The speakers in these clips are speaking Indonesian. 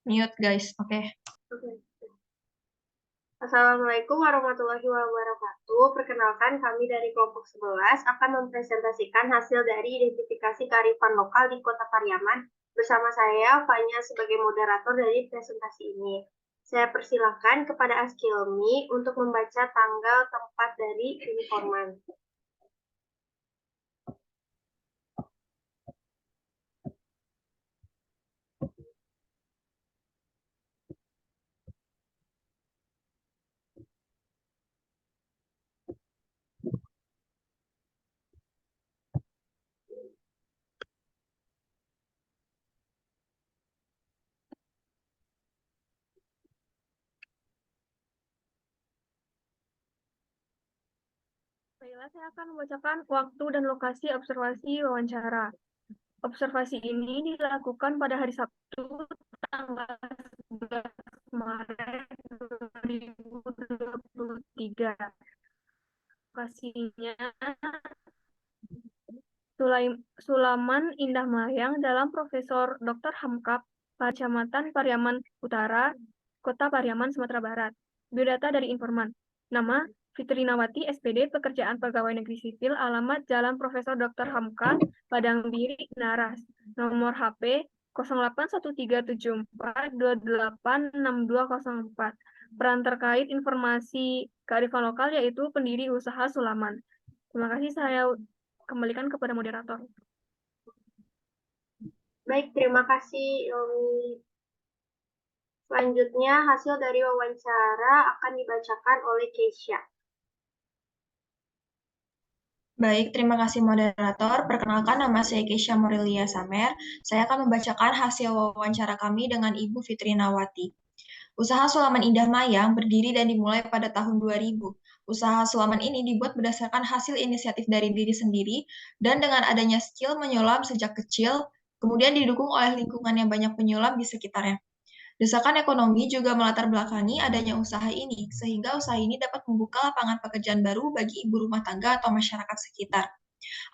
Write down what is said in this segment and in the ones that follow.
Mute guys, oke. Assalamualaikum warahmatullahi wabarakatuh. Perkenalkan, kami dari kelompok 11 akan mempresentasikan hasil dari identifikasi kearifan lokal di Kota Pariaman. Bersama saya, Fanya, sebagai moderator dari presentasi ini. Saya persilahkan kepada Askilmi untuk membaca tanggal tempat dari informan. Baiklah, saya akan membacakan waktu dan lokasi observasi wawancara. Observasi ini dilakukan pada hari Sabtu, tanggal 11 Maret 2023. Lokasinya Sulaman Indah Mayang dalam Profesor Dr. Hamkap, Kecamatan Pariaman Utara, Kota Pariaman, Sumatera Barat. Biodata dari informan. Nama Fitri Nawati, SPD, Pekerjaan Pegawai Negeri Sipil, alamat Jalan Profesor Dr. Hamka, Padang Biri, Naras. Nomor HP 081374286204. Peran terkait informasi kearifan lokal yaitu pendiri usaha Sulaman. Terima kasih, saya kembalikan kepada moderator. Baik, terima kasih, Yomi. Selanjutnya, hasil dari wawancara akan dibacakan oleh Keisha. Baik, terima kasih moderator. Perkenalkan, nama saya Keisha Morilia Samer. Saya akan membacakan hasil wawancara kami dengan Ibu Fitri Nawati. Usaha Sulaman Indah Mayang berdiri dan dimulai pada tahun 2000. Usaha Sulaman ini dibuat berdasarkan hasil inisiatif dari diri sendiri dan dengan adanya skill menyulam sejak kecil, kemudian didukung oleh lingkungan yang banyak penyulam di sekitarnya. Desakan ekonomi juga melatar belakangi adanya usaha ini, sehingga usaha ini dapat membuka lapangan pekerjaan baru bagi ibu rumah tangga atau masyarakat sekitar.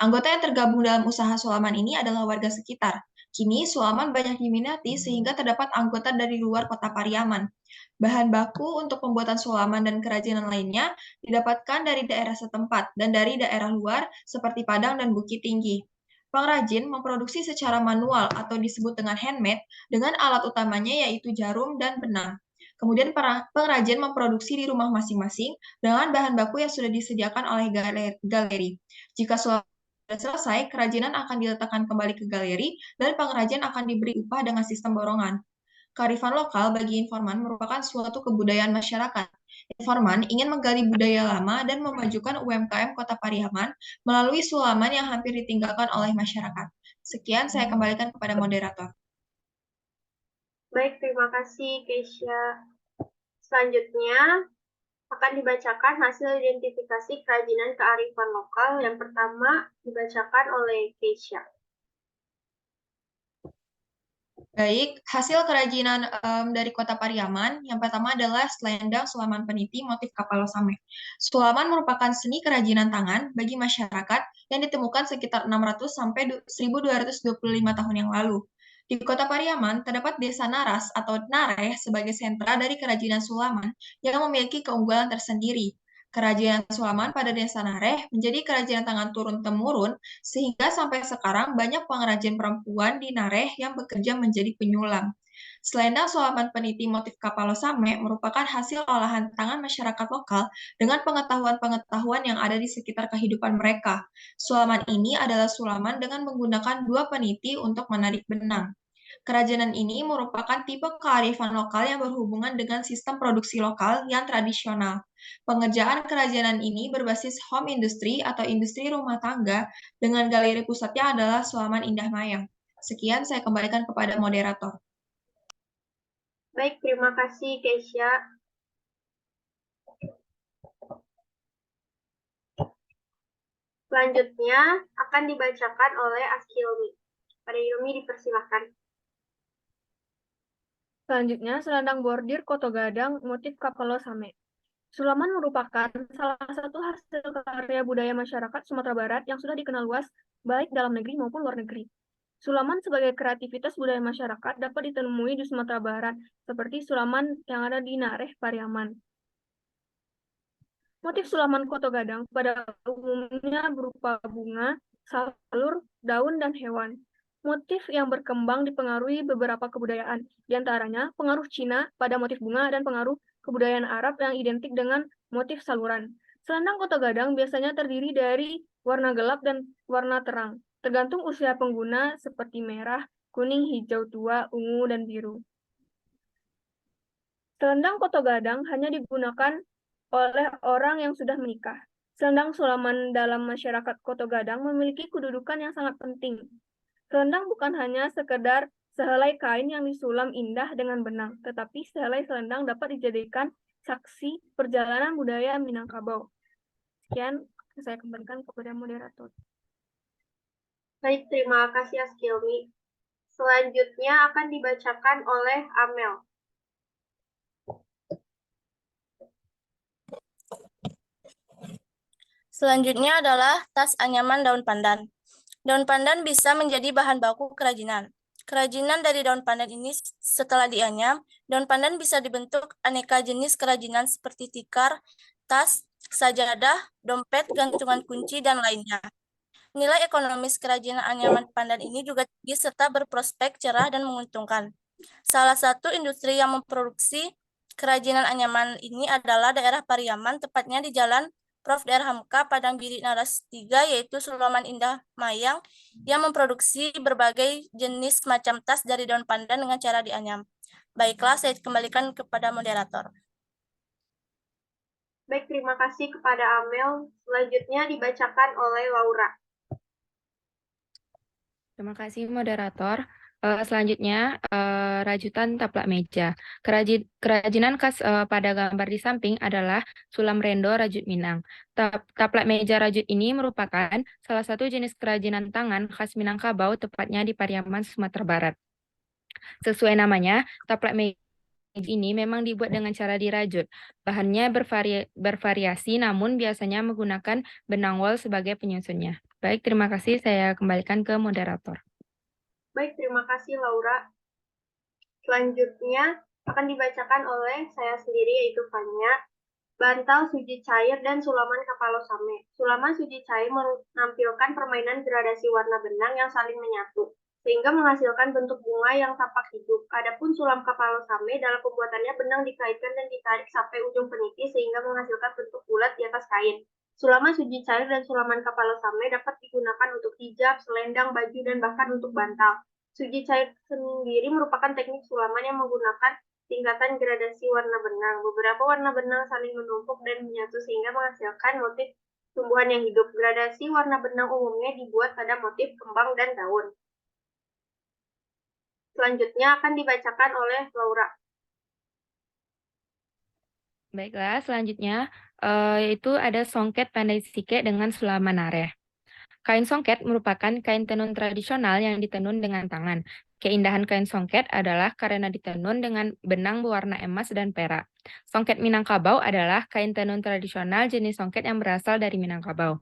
Anggota yang tergabung dalam usaha Sulaman ini adalah warga sekitar. Kini, Sulaman banyak diminati sehingga terdapat anggota dari luar kota Pariaman. Bahan baku untuk pembuatan sulaman dan kerajinan lainnya didapatkan dari daerah setempat dan dari daerah luar seperti Padang dan Bukit Tinggi. Pengrajin memproduksi secara manual atau disebut dengan handmade dengan alat utamanya yaitu jarum dan benang. Kemudian pengrajin memproduksi di rumah masing-masing dengan bahan baku yang sudah disediakan oleh galeri. Jika sudah selesai, kerajinan akan diletakkan kembali ke galeri dan pengrajin akan diberi upah dengan sistem borongan. Kearifan lokal bagi informan merupakan suatu kebudayaan masyarakat. Informan ingin menggali budaya lama dan memajukan UMKM Kota Pariaman melalui sulaman yang hampir ditinggalkan oleh masyarakat. Sekian, saya kembalikan kepada moderator. Baik, terima kasih, Keisha. Selanjutnya, akan dibacakan hasil identifikasi kerajinan kearifan lokal. Yang pertama dibacakan oleh Keisha. Baik, hasil kerajinan dari Kota Pariaman, yang pertama adalah selendang Sulaman Peniti motif kapal losame. Sulaman merupakan seni kerajinan tangan bagi masyarakat yang ditemukan sekitar 600 sampai 1225 tahun yang lalu. Di Kota Pariaman terdapat Desa Naras atau Nareh sebagai sentra dari kerajinan Sulaman yang memiliki keunggulan tersendiri. Kerajinan Sulaman pada Desa Nareh menjadi kerajinan tangan turun-temurun sehingga sampai sekarang banyak pengrajin perempuan di Nareh yang bekerja menjadi penyulam. Selendang Sulaman Peniti motif kapal losame merupakan hasil olahan tangan masyarakat lokal dengan pengetahuan-pengetahuan yang ada di sekitar kehidupan mereka. Sulaman ini adalah sulaman dengan menggunakan dua peniti untuk menarik benang. Kerajinan ini merupakan tipe kearifan lokal yang berhubungan dengan sistem produksi lokal yang tradisional. Pengerjaan kerajinan ini berbasis home industry atau industri rumah tangga dengan galeri pusatnya adalah Sulaman Indah Mayang. Sekian, saya kembalikan kepada moderator. Baik, terima kasih, Keisha. Selanjutnya akan dibacakan oleh Askilmi. Pada Yumi dipersilahkan. Selanjutnya, selendang bordir Koto Gadang motif kapal losame. Sulaman merupakan salah satu hasil karya budaya masyarakat Sumatera Barat yang sudah dikenal luas baik dalam negeri maupun luar negeri. Sulaman sebagai kreativitas budaya masyarakat dapat ditemui di Sumatera Barat, seperti sulaman yang ada di Nareh, Pariaman. Motif sulaman Koto Gadang pada umumnya berupa bunga, salur, daun, dan hewan. Motif yang berkembang dipengaruhi beberapa kebudayaan, di antaranya pengaruh Cina pada motif bunga dan pengaruh kebudayaan Arab yang identik dengan motif saluran. Selendang Koto Gadang biasanya terdiri dari warna gelap dan warna terang, tergantung usia pengguna seperti merah, kuning, hijau tua, ungu, dan biru. Selendang Koto Gadang hanya digunakan oleh orang yang sudah menikah. Selendang sulaman dalam masyarakat Koto Gadang memiliki kedudukan yang sangat penting. Selendang bukan hanya sekedar sehelai kain yang disulam indah dengan benang, tetapi sehelai selendang dapat dijadikan saksi perjalanan budaya Minangkabau. Sekian, saya kembalikan kepada moderator. Baik, terima kasih Askilmi. Selanjutnya akan dibacakan oleh Amel. Selanjutnya adalah tas anyaman daun pandan. Daun pandan bisa menjadi bahan baku kerajinan. Kerajinan dari daun pandan ini setelah dianyam, daun pandan bisa dibentuk aneka jenis kerajinan seperti tikar, tas, sajadah, dompet, gantungan kunci, dan lainnya. Nilai ekonomis kerajinan anyaman pandan ini juga tinggi serta berprospek cerah dan menguntungkan. Salah satu industri yang memproduksi kerajinan anyaman ini adalah daerah Pariaman, tepatnya di Jalan Prof. Dr. Hamka, Padang Biri, Naras 3, yaitu Sulaman Indah Mayang, yang memproduksi berbagai jenis macam tas dari daun pandan dengan cara dianyam. Baiklah, saya kembalikan kepada moderator. Baik, terima kasih kepada Amel. Selanjutnya dibacakan oleh Laura. Terima kasih moderator. Selanjutnya, rajutan taplak meja. Kerajinan khas pada gambar di samping adalah sulam rendo rajut Minang. Taplak meja rajut ini merupakan salah satu jenis kerajinan tangan khas Minangkabau, tepatnya di Pariaman, Sumatera Barat. Sesuai namanya, taplak meja ini memang dibuat dengan cara dirajut. Bahannya bervariasi, namun biasanya menggunakan benang wol sebagai penyusunnya. Baik, terima kasih. Saya kembalikan ke moderator. Baik, terima kasih Laura. Selanjutnya akan dibacakan oleh saya sendiri, yaitu Fanya. Bantal suji cair dan sulaman kapalosame. Sulaman suji cair menampilkan permainan gradasi warna benang yang saling menyatu, sehingga menghasilkan bentuk bunga yang tampak hidup. Adapun sulam kapalosame, dalam pembuatannya benang dikaitkan dan ditarik sampai ujung peniti sehingga menghasilkan bentuk bulat di atas kain. Sulaman suji cair dan sulaman kapalosame dapat digunakan untuk hijab, selendang, baju, dan bahkan untuk bantal. Suji cair sendiri merupakan teknik sulaman yang menggunakan tingkatan gradasi warna benang. Beberapa warna benang saling menumpuk dan menyatu sehingga menghasilkan motif tumbuhan yang hidup. Gradasi warna benang umumnya dibuat pada motif kembang dan daun. Selanjutnya akan dibacakan oleh Laura. Baiklah, selanjutnya yaitu ada songket pandai sike dengan sulaman nareh. Kain songket merupakan kain tenun tradisional yang ditenun dengan tangan. Keindahan kain songket adalah karena ditenun dengan benang berwarna emas dan perak. Songket Minangkabau adalah kain tenun tradisional jenis songket yang berasal dari Minangkabau.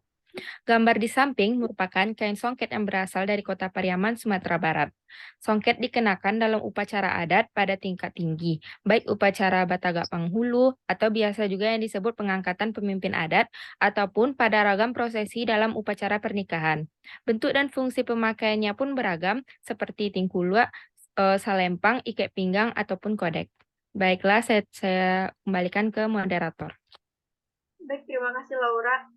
Gambar di samping merupakan kain songket yang berasal dari kota Pariaman, Sumatera Barat. Songket dikenakan dalam upacara adat pada tingkat tinggi, baik upacara Batagak Panghulu atau biasa juga yang disebut pengangkatan pemimpin adat ataupun pada ragam prosesi dalam upacara pernikahan. Bentuk dan fungsi pemakaiannya pun beragam seperti tingkulua, salempang, ikat pinggang ataupun kodek. Baiklah, saya kembalikan ke moderator. Baik, terima kasih Laura.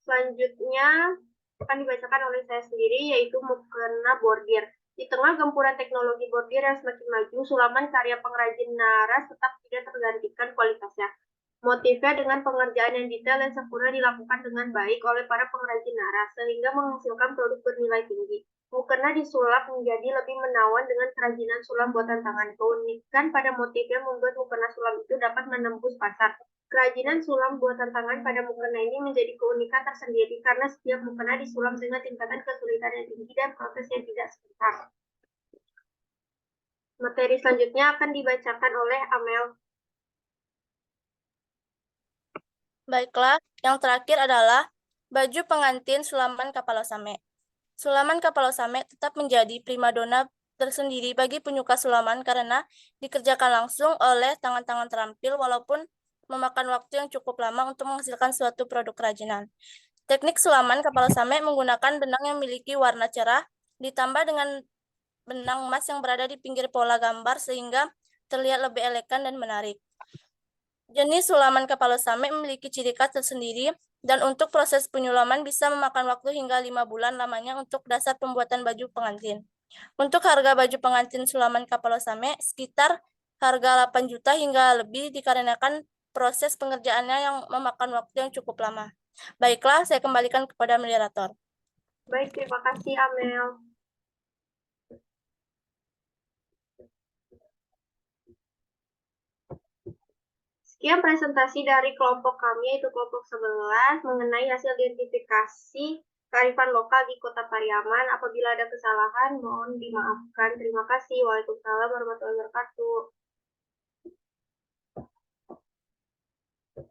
Selanjutnya akan dibacakan oleh saya sendiri, yaitu mukena bordir. Di tengah gempuran teknologi bordir yang semakin maju, sulaman karya pengrajin naras tetap tidak tergantikan kualitasnya. Motifnya dengan pengerjaan yang detail dan sempurna dilakukan dengan baik oleh para pengrajin naras, sehingga menghasilkan produk bernilai tinggi. Mukena disulap menjadi lebih menawan dengan kerajinan sulam buatan tangan. Keunikan pada motifnya membuat mukena sulam itu dapat menembus pasar. Kerajinan sulam buatan tangan pada mukena ini menjadi keunikan tersendiri karena setiap mukena disulam dengan tingkatan kesulitan yang tinggi dan proses yang tidak sebentar. Materi selanjutnya akan dibacakan oleh Amel. Baiklah, yang terakhir adalah baju pengantin sulaman kapalosame. Sulaman Kapal Same tetap menjadi primadona tersendiri bagi penyuka sulaman karena dikerjakan langsung oleh tangan-tangan terampil walaupun memakan waktu yang cukup lama untuk menghasilkan suatu produk kerajinan. Teknik sulaman Kapal Same menggunakan benang yang memiliki warna cerah ditambah dengan benang emas yang berada di pinggir pola gambar sehingga terlihat lebih elegan dan menarik. Jenis sulaman Kapal Same memiliki ciri khas tersendiri dan untuk proses penyulaman bisa memakan waktu hingga 5 bulan lamanya untuk dasar pembuatan baju pengantin. Untuk harga baju pengantin sulaman Kapal Same sekitar harga 8 juta hingga lebih dikarenakan proses pengerjaannya yang memakan waktu yang cukup lama. Baiklah, saya kembalikan kepada moderator. Baik, terima kasih Amel. Sekian presentasi dari kelompok kami, yaitu kelompok 11, mengenai hasil identifikasi kearifan lokal di Kota Pariaman. Apabila ada kesalahan, mohon dimaafkan. Terima kasih. Waalaikumsalam warahmatullahi wabarakatuh.